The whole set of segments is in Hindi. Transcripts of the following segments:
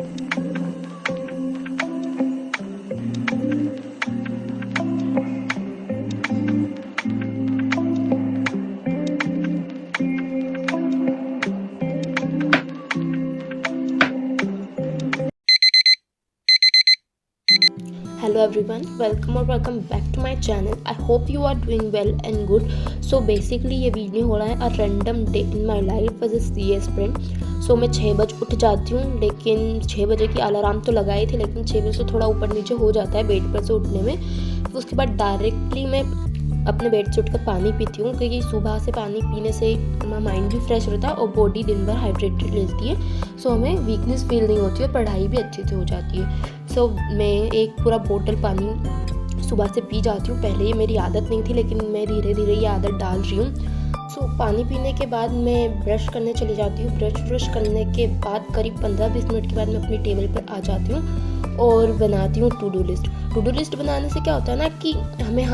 Hello everyone, welcome back to my channel. I hope you are doing well and good. So basically ये वीडियो हो रहा है a random day in my life as a CA sprint. So मैं 6 बजे उठ जाती हूँ, लेकिन 6 बजे की अलार्म तो लगाई थी, लेकिन 6 बजे से थोड़ा ऊपर नीचे हो जाता है बेड पर से उठने में। तो उसके बाद डायरेक्टली मैं अपने बेड से उठकर पानी पीती हूँ, क्योंकि सुबह से पानी पीने से हमारा माइंड भी फ्रेश रहता है और बॉडी दिन भर हाइड्रेटेड रहती है। सो हमें वीकनेस फील नहीं होती है, पढ़ाई भी अच्छे से हो जाती है। सो मैं एक पूरा बोतल पानी सुबह से पी जाती हूँ। पहले ये मेरी आदत नहीं थी, लेकिन मैं धीरे धीरे ये आदत डाल रही हूँ। सो पानी पीने के बाद मैं ब्रश करने चली जाती हूँ। ब्रश करने के बाद करीब 15-20 मिनट के बाद मैं अपनी टेबल पर आ जाती हूँ और बनाती हूँ to do list. To do list बनाने से क्या होता है ना कि हमें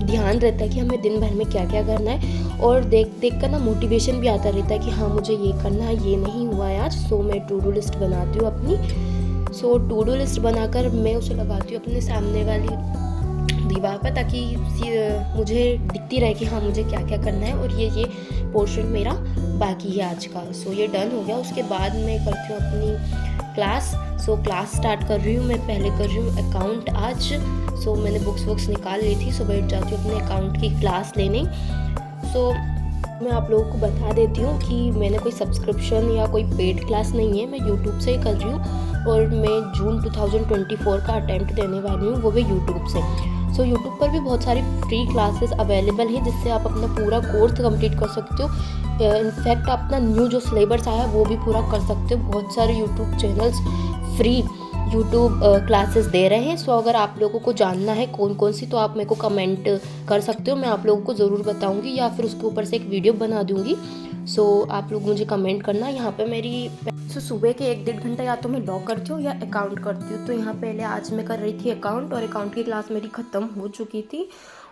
ध्यान रहता है कि हमें दिन भर में क्या क्या करना है, और देख कर ना मोटिवेशन भी आता रहता है कि हाँ मुझे ये करना है, ये नहीं हुआ है आज। सो मैं टू डू लिस्ट बनाती हूँ अपनी। सो टू डू लिस्ट बनाकर मैं उसे लगाती हूँ अपने सामने वाली दीवार पर, ताकि मुझे दिखती रहे कि हाँ मुझे क्या क्या करना है और ये पोर्शन मेरा बाकी है आज का। सो ये डन हो गया। उसके बाद मैं करती हूँ अपनी क्लास। सो क्लास स्टार्ट कर रही हूँ। मैं पहले कर रही हूँ अकाउंट आज। सो मैंने बुक्स निकाल ली थी। सो बैठ जाती हूँ अपने अकाउंट की क्लास लेने। सो मैं आप लोगों को बता देती हूँ कि मैंने कोई सब्सक्रिप्शन या कोई पेड क्लास नहीं है, मैं यूट्यूब से ही कर रही हूँ, और मैं जून 2024 का अटैम्प्ट देने वाली हूँ, वो भी यूट्यूब से। सो यूट्यूब पर भी बहुत सारी फ्री क्लासेस अवेलेबल हैं, जिससे आप अपना पूरा कोर्स कंप्लीट कर सकते हो। इनफैक्ट अपना न्यू जो सिलेबस आया है वो भी पूरा कर सकते हो। बहुत सारे YouTube channels free YouTube classes दे रहे हैं। सो अगर आप लोगों को जानना है कौन कौन सी, तो आप मेरे को कमेंट कर सकते हो, मैं आप लोगों को ज़रूर बताऊंगी, या फिर उसके ऊपर से एक वीडियो बना दूंगी। सो आप लोग मुझे कमेंट करना। यहाँ पे मेरी सुबह के 1-1.5 घंटा या तो मैं लॉ करती हूँ या अकाउंट करती हूँ। तो यहाँ पहले आज मैं कर रही थी अकाउंट, और अकाउंट की क्लास मेरी ख़त्म हो चुकी थी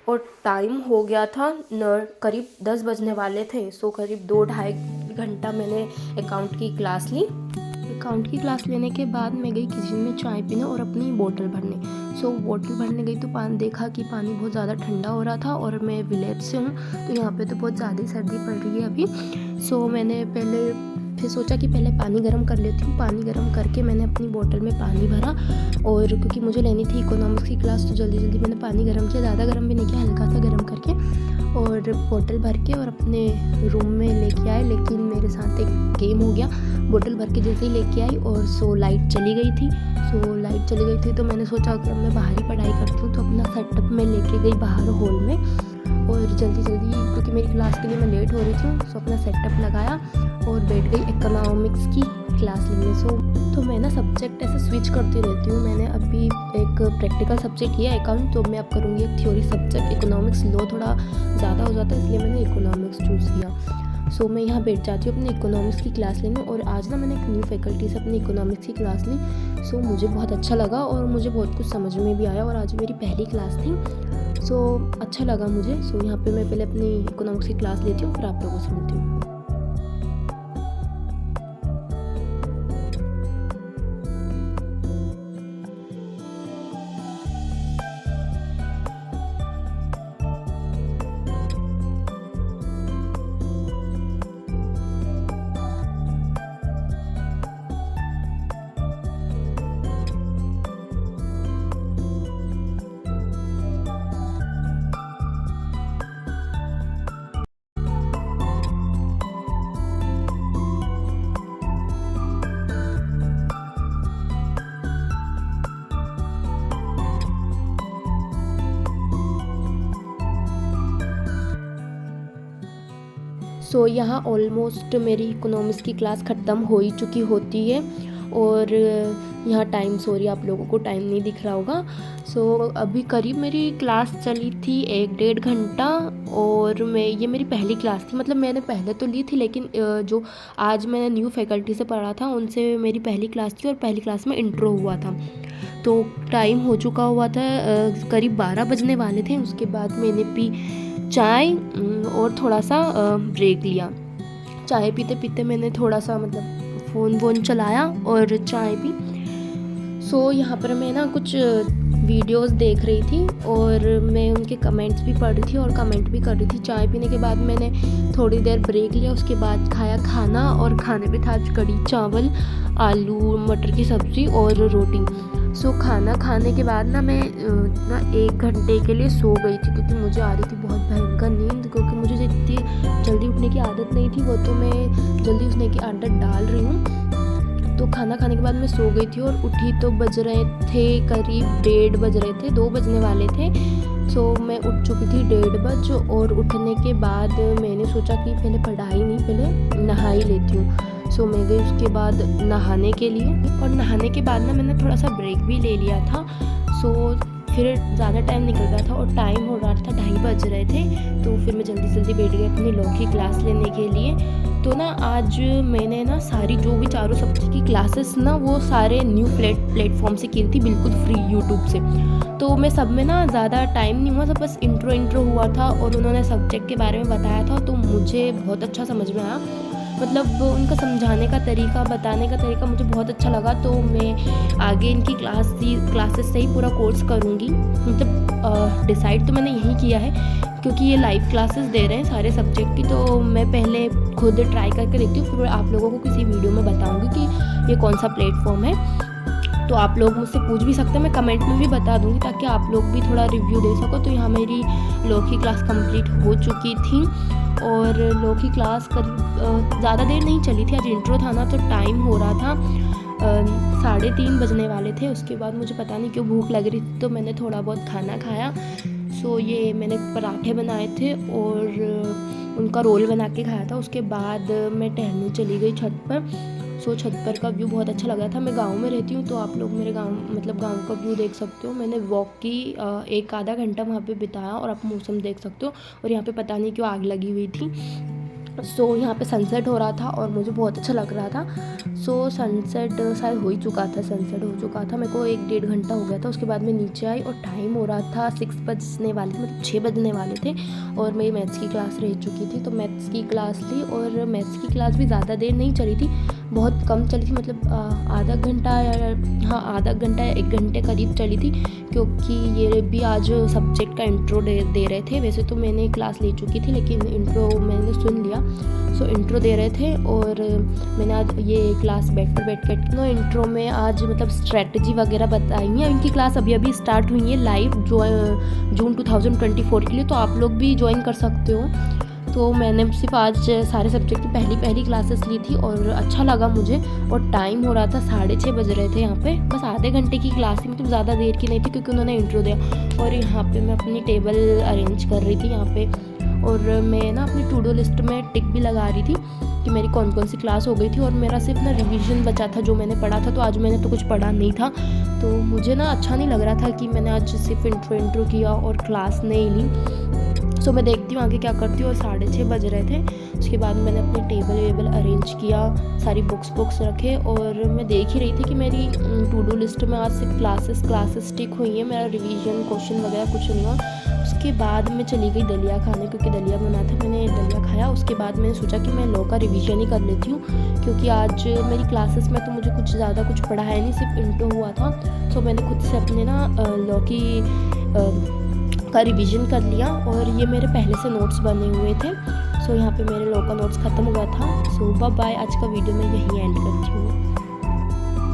और टाइम हो गया था करीब 10 बजने वाले थे। सो करीब 2-2.5 घंटा मैंने अकाउंट की क्लास ली। अकाउंट की क्लास लेने के बाद मैं गई किचन में चाय पीने और अपनी बोतल भरने। सो बोतल भरने गई तो देखा कि पानी बहुत ज़्यादा ठंडा हो रहा था, और मैं विलेज से हूँ तो यहाँ पे तो बहुत ज़्यादा सर्दी पड़ रही है अभी। सो मैंने फिर सोचा कि पहले पानी गर्म कर लेती हूँ। पानी गर्म करके मैंने अपनी बोतल में पानी भरा, और क्योंकि मुझे लेनी थी इकोनॉमिक्स की क्लास तो जल्दी जल्दी मैंने पानी गर्म किया। ज़्यादा गर्म भी नहीं किया, हल्का सा गर्म करके और बोतल भर के और अपने रूम में लेके आए। लेकिन मेरे साथ एक गेम हो गया। बोतल भर के जैसे ही लेके आई और लाइट चली गई थी। तो मैंने सोचा कि अब मैं बाहर ही पढ़ाई करती हूँ। तो अपना सेटअप मैं लेके गई बाहर हॉल में, और जल्दी क्योंकि मेरी क्लास के लिए मैं लेट हो रही थी, सो अपना सेटअप लगाया और बैठ गई इकोनॉमिक्स की क्लास लेने। तो मैं ना सब्जेक्ट ऐसे स्विच करती रहती हूँ। मैंने अभी एक प्रैक्टिकल सब्जेक्ट किया अकाउंट, तो मैं अब करूँगी एक थ्योरी सब्जेक्ट इकोनॉमिक्स। लो थोड़ा ज़्यादा हो जाता है, इसलिए मैंने इकोनॉमिक्स चूज़ किया। सो मैं यहाँ बैठ जाती हूँ अपनी इकोनॉमिक्स की क्लास लेने, और आज ना मैंने एक न्यू फैकल्टी से अपनी इकोनॉमिक्स की क्लास ली। सो मुझे बहुत अच्छा लगा और मुझे बहुत कुछ समझ में भी आया, और आज मेरी पहली क्लास थी। सो अच्छा लगा मुझे। सो यहाँ पे मैं पहले अपनी इकोनॉमिक्स की क्लास लेती हूँ, फिर आप लोगों से मिलती हूँ। सो यहाँ ऑलमोस्ट मेरी इकोनॉमिक्स की क्लास ख़त्म हो ही चुकी होती है, और यहाँ टाइम, सॉरी आप लोगों को टाइम नहीं दिख रहा होगा। सो अभी करीब मेरी क्लास चली थी 1-1.5 घंटा, और ये मेरी पहली क्लास थी। मतलब मैंने पहले तो ली थी, लेकिन जो आज मैंने न्यू फैकल्टी से पढ़ा था उनसे मेरी पहली क्लास थी, और पहली क्लास में इंट्रो हुआ था। तो टाइम हो चुका हुआ था, करीब 12 बजने वाले थे। उसके बाद मैंने पी चाय और थोड़ा सा ब्रेक लिया। चाय पीते पीते मैंने थोड़ा सा मतलब फ़ोन चलाया और चाय पी। सो यहाँ पर मैं ना कुछ वीडियोस देख रही थी और मैं उनके कमेंट्स भी पढ़ रही थी और कमेंट भी कर रही थी। चाय पीने के बाद मैंने थोड़ी देर ब्रेक लिया, उसके बाद खाया खाना, और खाने में था आज कढ़ी चावल, आलू मटर की सब्ज़ी और रोटी। सो खाना खाने के बाद ना मैं ना 1 घंटे के लिए सो गई थी, क्योंकि मुझे आ रही थी बहुत भयंकर नींद, क्योंकि मुझे जितनी जल्दी उठने की आदत नहीं थी वो तो मैं जल्दी उठने की आदत डाल रही हूँ। तो खाना खाने के बाद मैं सो गई थी और उठी तो बज रहे थे करीब 1:30 बज रहे थे, 2 बजने वाले थे। सो मैं उठ चुकी थी 1:30 बजे, और उठने के बाद मैंने सोचा कि पहले पढ़ाई नहीं, पहले नहा ही लेती हूँ। सो मैं गई उसके बाद नहाने के लिए, और नहाने के बाद ना मैंने थोड़ा सा ब्रेक भी ले लिया था। सो फिर ज़्यादा टाइम निकल गया था और टाइम हो रहा था 2:30 बज रहे थे, तो फिर मैं जल्दी जल्दी बैठ गई अपनी लॉ की क्लास लेने के लिए। तो ना आज मैंने ना सारी जो भी चारों सब्जेक्ट की क्लासेस ना वो सारे न्यू प्लेटफॉर्म से की थी, बिल्कुल फ्री यूट्यूब से। तो मैं सब में ना ज़्यादा टाइम नहीं हुआ था, बस इंट्रो हुआ था और उन्होंने सब्जेक्ट के बारे में बताया था, तो मुझे बहुत अच्छा समझ में आया। मतलब उनका समझाने का तरीका, बताने का तरीका मुझे बहुत अच्छा लगा। तो मैं आगे इनकी क्लासेस से ही पूरा कोर्स करूँगी। मतलब डिसाइड तो मैंने यही किया है, क्योंकि ये लाइव क्लासेस दे रहे हैं सारे सब्जेक्ट की, तो मैं पहले खुद ट्राई करके देखती हूँ, फिर आप लोगों को किसी वीडियो में बताऊँगी कि ये कौन सा प्लेटफॉर्म है। तो आप लोग मुझसे पूछ भी सकते हैं, मैं कमेंट में भी बता दूँगी, ताकि आप लोग भी थोड़ा रिव्यू दे सको। तो यहाँ मेरी लॉ की क्लास कंप्लीट हो चुकी थी, और लॉ की क्लास करीब ज़्यादा देर नहीं चली थी। आज इंट्रो था ना, तो टाइम हो रहा था 3:30 बजने वाले थे। उसके बाद मुझे पता नहीं क्यों भूख लग रही थी, तो मैंने थोड़ा बहुत खाना खाया। सो ये मैंने पराठे बनाए थे और उनका रोल बना के खाया था। उसके बाद मैं टहलने चली गई छत पर। सो छत पर का व्यू बहुत अच्छा लग रहा था। मैं गांव में रहती हूँ, तो आप लोग मेरे गांव गांव का व्यू देख सकते हो। मैंने वॉक की 1 आधा घंटा वहाँ पे बिताया, और आप मौसम देख सकते हो। और यहाँ पे पता नहीं क्यों आग लगी हुई थी। सो यहाँ पे सनसेट हो रहा था और मुझे बहुत अच्छा लग रहा था। सो सनसेट शायद हो ही चुका था, सनसेट हो चुका था। मेरे को 1-1.5 घंटा हो गया था। उसके बाद मैं नीचे आई और टाइम हो रहा था 6 बजने वाले थे, मतलब 6 बजने वाले थे, और मेरी मैथ्स की क्लास रह चुकी थी। तो मैथ्स की क्लास ली, और मैथ्स की क्लास भी ज़्यादा देर नहीं चली थी, बहुत कम चली थी। मतलब आधा घंटा या 1 घंटे करीब चली थी, क्योंकि ये भी आज सब्जेक्ट का इंट्रो दे रहे थे। वैसे तो मैंने क्लास ले चुकी थी, लेकिन इंट्रो मैंने सुन लिया। सो इंट्रो दे रहे थे, और मैंने आज ये क्लास बैठ कर इंट्रो में आज मतलब स्ट्रेटजी वगैरह बताई है। इनकी क्लास अभी स्टार्ट हुई है लाइव जून 2024 के लिए, तो आप लोग भी ज्वाइन कर सकते हो। तो मैंने सिर्फ आज सारे सब्जेक्ट की पहली क्लासेस ली थी, और अच्छा लगा मुझे। और टाइम हो रहा था 6:30 बज रहे थे। यहाँ पे बस आधे घंटे की क्लास थी, मतलब ज़्यादा देर की नहीं थी, क्योंकि उन्होंने इंट्रो दिया। और यहाँ पे मैं अपनी टेबल अरेंज कर रही थी यहाँ पे, और मैं ना अपनी टू डू लिस्ट में टिक भी लगा रही थी कि मेरी कौन कौन सी क्लास हो गई थी। और मेरा सिर्फ ना रिवीजन बचा था जो मैंने पढ़ा था, तो आज मैंने तो कुछ पढ़ा नहीं था। तो मुझे ना अच्छा नहीं लग रहा था कि मैंने आज सिर्फ इंट्रो किया और क्लास नहीं ली। सो मैं देखती हूँ आगे क्या करती हूँ। और 6:30 बज रहे थे। उसके बाद मैंने अपनी टेबल अरेंज किया, सारी बुक्स रखे, और मैं देख ही रही थी कि मेरी टू डू लिस्ट में आज सिर्फ क्लासेस टिक हुई हैं, मेरा रिवीजन क्वेश्चन वगैरह कुछ नहीं हुआ। उसके बाद मैं चली गई दलिया खाने, क्योंकि दलिया बना था, मैंने दलिया खाया। उसके बाद मैंने सोचा कि मैं लॉ का रिवीजन ही कर लेती हूँ, क्योंकि आज मेरी क्लासेस में तो मुझे कुछ ज़्यादा कुछ पढ़ा है नहीं, सिर्फ इंट्रो हुआ था। सो मैंने खुद से अपने ना लॉ का रिवीजन कर लिया, और ये मेरे पहले से नोट्स बने हुए थे। सो यहाँ पे मेरे लॉ का नोट्स ख़त्म हुआ था। सो बाय, आज का वीडियो मैं यहीं एंड करती हूँ।